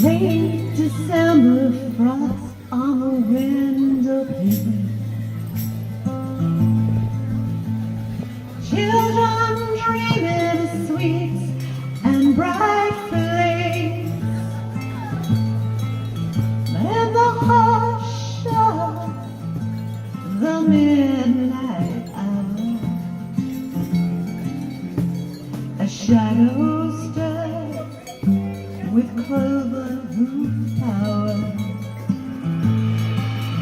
Late December frost on the window pane. Children dreaming of sweets and bright flames. In the hush of the midnight hour, a shadow stood with clover roof power.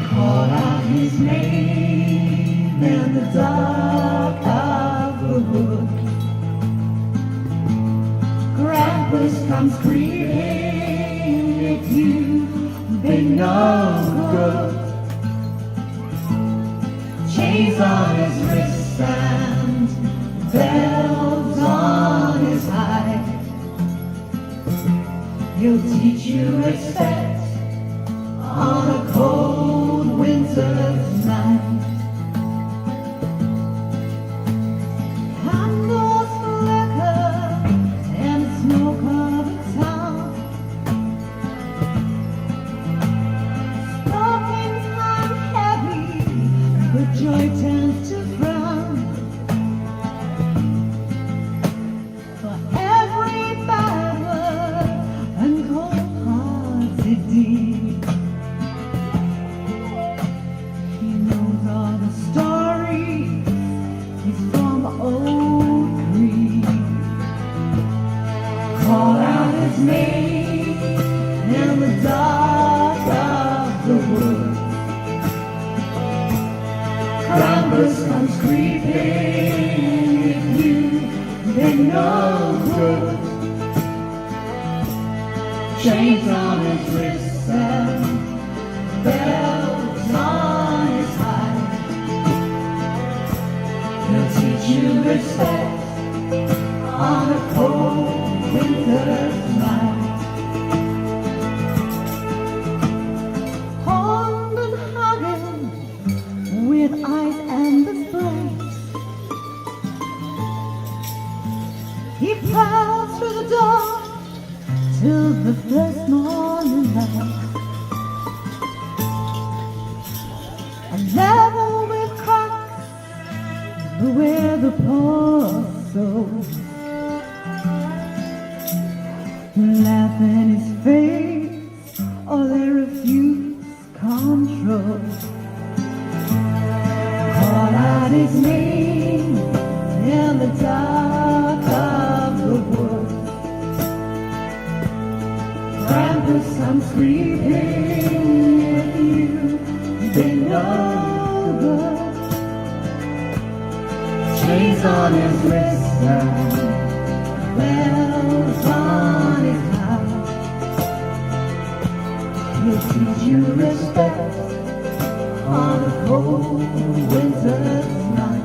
Call out his name in the dark of the wood. Krampus comes creeping if you've been no good. Chains on his wrists and bells on his hide. He'll teach you respect on a cold winter's night. Candles flicker in the smoke of the town. Stockings hang heavy, but joy tends to frown. For every bad word and cold-hearted deed, he knows all the stories. He's from old Greece. Call out his name in the dark of the woods. Krampus comes creeping if you've been no good. Chains on his wrists and bells on his hide. He'll teach you respect on a cold winter's night. Horned and hugging with ice and the flames, he prowls through the dark till the first morning light. A level with cracks where the poor souls laugh in his face or they refuse control. Call out his name in the dark of the woods. Krampus comes creeping if you've been no good. Chains on his wrists and bells on his heart. He'll teach you respect on a cold winter's night.